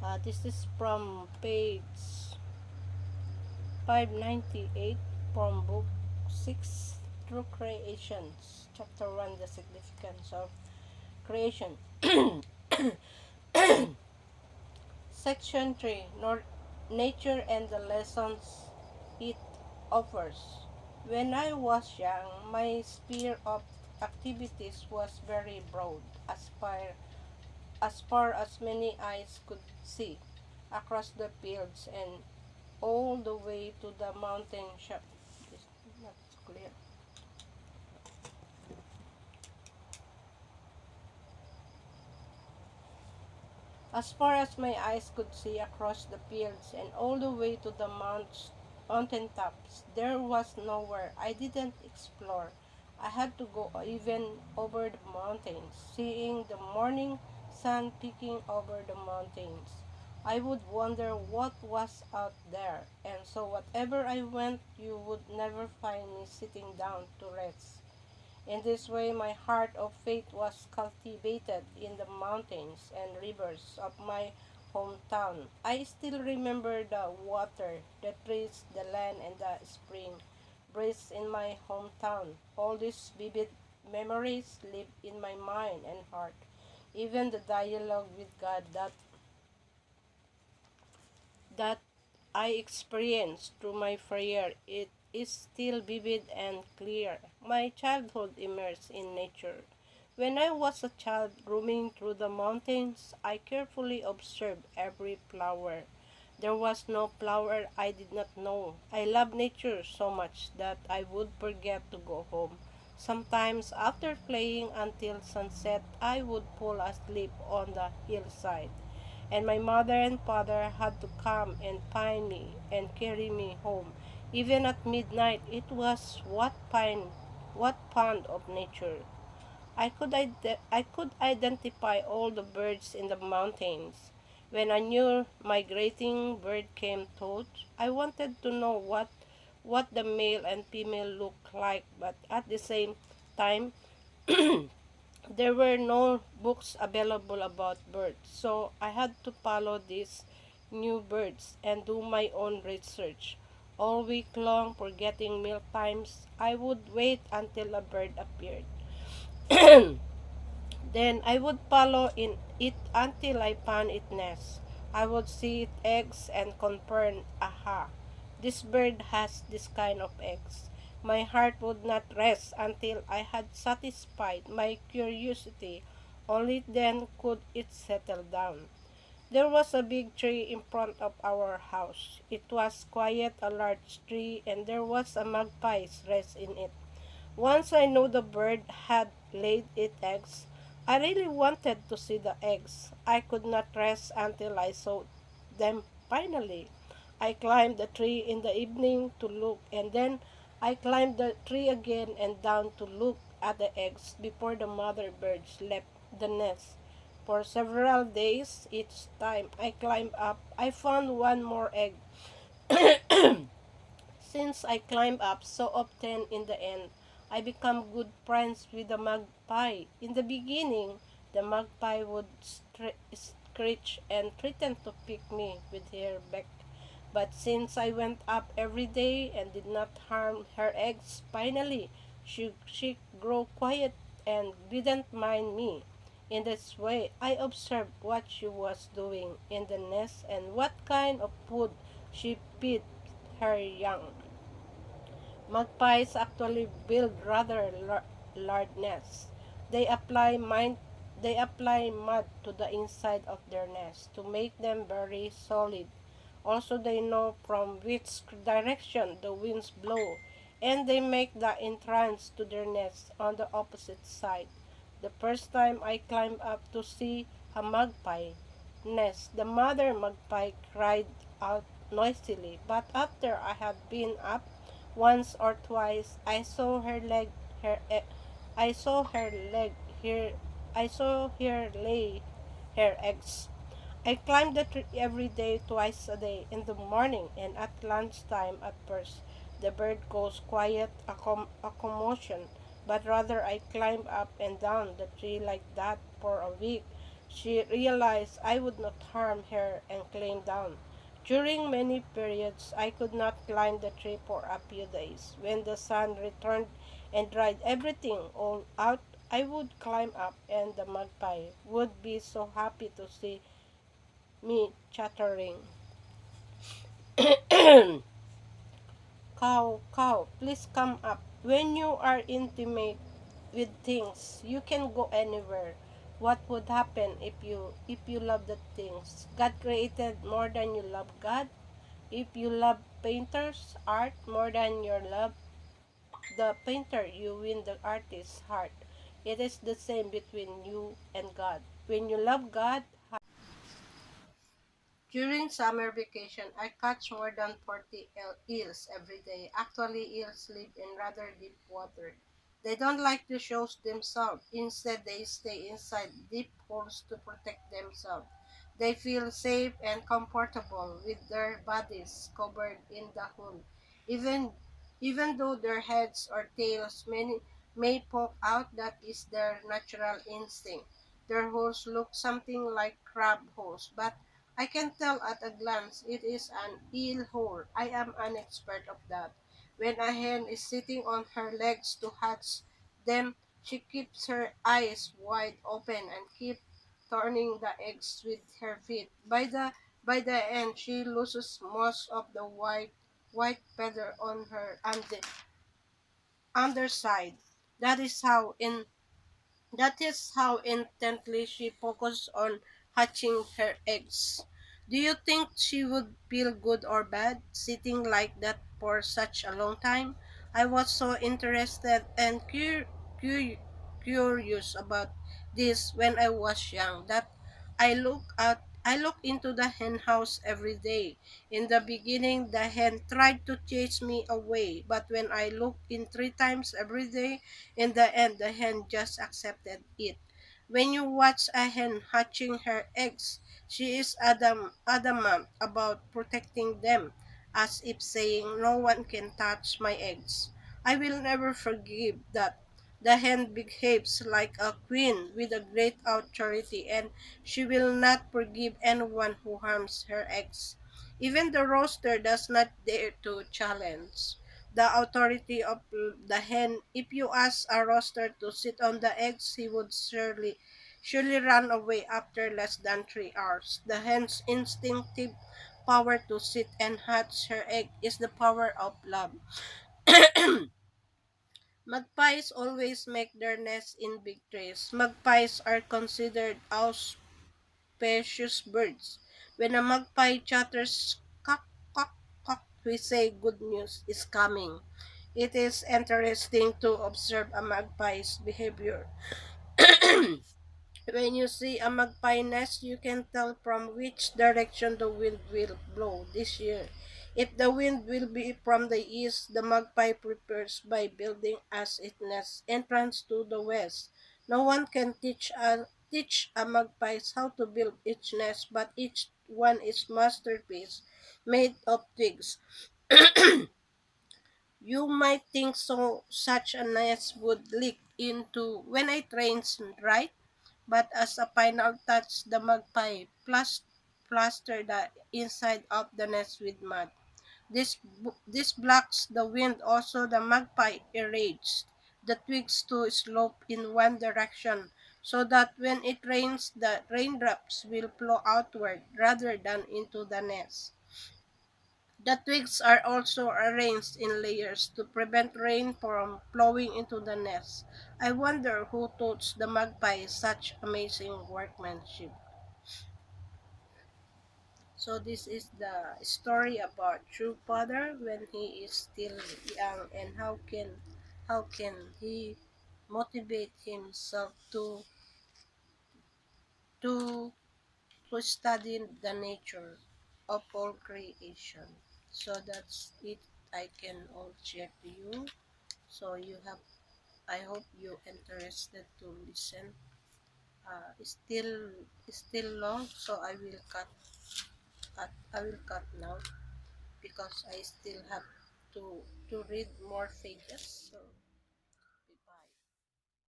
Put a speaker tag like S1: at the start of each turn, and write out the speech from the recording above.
S1: This is from page 598 from book 6, True Creations, chapter 1, The Significance of Creation. Section 3, Nature and the Lessons It Offers. When I was young, my sphere of activities was very broad, as far as many eyes could see, across the fields and all the way to the mountain shop. This is not clear. As far as my eyes could see across the fields and all the way to the mountain tops, there was nowhere I didn't explore. I had to go even over the mountains, seeing the morning sun peeking over the mountains. I would wonder what was out there, and so whatever I went, you would never find me sitting down to rest. In this way, my heart of faith was cultivated in the mountains and rivers of my hometown. I still remember the water, the trees, the land, and the spring breeze in my hometown. All these vivid memories live in my mind and heart. Even the dialogue with God that I experienced through my prayer, it is still vivid and clear. My childhood immersed in nature. When I was a child roaming through the mountains, I carefully observed every flower. There was no flower I did not know. I loved nature so much that I would forget to go home. Sometimes, after playing until sunset, I would fall asleep on the hillside, and my mother and father had to come and find me and carry me home. Even at midnight, it was what fond of nature. I could identify all the birds in the mountains. When a new migrating bird came to, I wanted to know what the male and female looked like, but at the same time, there were no books available about birds, so I had to follow these new birds and do my own research. All week long, forgetting meal times, I would wait until a bird appeared. Then I would follow in it until I found its nest. I would see its eggs and confirm, aha, this bird has this kind of eggs. My heart would not rest until I had satisfied my curiosity. Only then could it settle down. There was a big tree in front of our house. It was quite a large tree, and there was a magpie's nest in it. Once I knew the bird had laid its eggs, I really wanted to see the eggs. I could not rest until I saw them finally. I climbed the tree in the evening to look, and then I climbed the tree again and down to look at the eggs before the mother birds left the nest. For several days each time I climbed up, I found one more egg. Since I climbed up so often, in the end, I became good friends with the magpie. In the beginning, the magpie would screech and threaten to pick me with her beak. But since I went up every day and did not harm her eggs, finally she grew quiet and didn't mind me. In this way, I observed what she was doing in the nest and what kind of food she fed her young. Magpies actually build rather large nests. They apply mine they apply mud to the inside of their nest to make them very solid. Also, they know from which direction the winds blow, and they make the entrance to their nest on the opposite side. The first time I climbed up to see a magpie nest, the mother magpie cried out noisily, but after I had been up once or twice, her e- I saw her leg here I saw her lay her eggs. I climbed the tree every day, twice a day, in the morning and at lunchtime. At first, the bird goes quiet, a commotion, but rather I climbed up and down the tree like that for a week. She realized I would not harm her and climbed down. During many periods, I could not climb the tree for a few days. When the sun returned and dried everything all out, I would climb up, and the magpie would be so happy to see me chattering. Cow, cow, please come up. When you are intimate with things, you can go anywhere. What would happen if you love the things God created more than you love God? If you love painters' art more than you love the painter, you win the artist's heart. It is the same between you and God. When you love God, during summer vacation, I catch more than 40 eels every day. Actually, eels live in rather deep water. They don't like to show themselves. Instead, they stay inside deep holes to protect themselves. They feel safe and comfortable with their bodies covered in the hole. Even, even though their heads or tails may poke out, that is their natural instinct. Their holes look something like crab holes, but I can tell at a glance it is an eel hole. I am an expert of that. When a hen is sitting on her legs to hatch them, she keeps her eyes wide open and keeps turning the eggs with her feet. By the end, she loses most of the white feather on her underside. That is how in that is how intently she focused on hatching her eggs. Do you think she would feel good or bad sitting like that for such a long time? I was so interested and curious about this when I was young that I look into the hen house every day. In the beginning, the hen tried to chase me away, but when I looked in 3 times every day, in the end, the hen just accepted it. When you watch a hen hatching her eggs, she is adamant about protecting them, as if saying, "No one can touch my eggs." I will never forgive that. The hen behaves like a queen with a great authority, and she will not forgive anyone who harms her eggs. Even the rooster does not dare to challenge the authority of the hen. If you ask a rooster to sit on the eggs, he would surely run away after less than 3 hours. The hen's instinctive power to sit and hatch her egg is the power of love. Magpies always make their nests in big trees. Magpies are considered auspicious birds. When a magpie chatters cock, cock, cock, we say good news is coming. It is interesting to observe a magpie's behavior. When you see a magpie nest, you can tell from which direction the wind will blow this year. If the wind will be from the east, the magpie prepares by building as its nest entrance to the west. No one can teach a magpie how to build each nest, but each one is masterpiece made of twigs. You might think so such a nest would leak into when it rains, right? But as a final touch, the magpie plaster the inside of the nest with mud. This blocks the wind. Also, the magpie enraged the twigs to slope in one direction so that when it rains, the raindrops will flow outward rather than into the nest. The twigs are also arranged in layers to prevent rain from flowing into the nest. I wonder who taught the magpie such amazing workmanship. So this is the story about true father when he is still young, and how can he motivate himself to to study the nature of all creation. So that's it. I can all share to you. So you have. I hope you interested to listen. Still long, so I will cut now because I still have to read more pages. So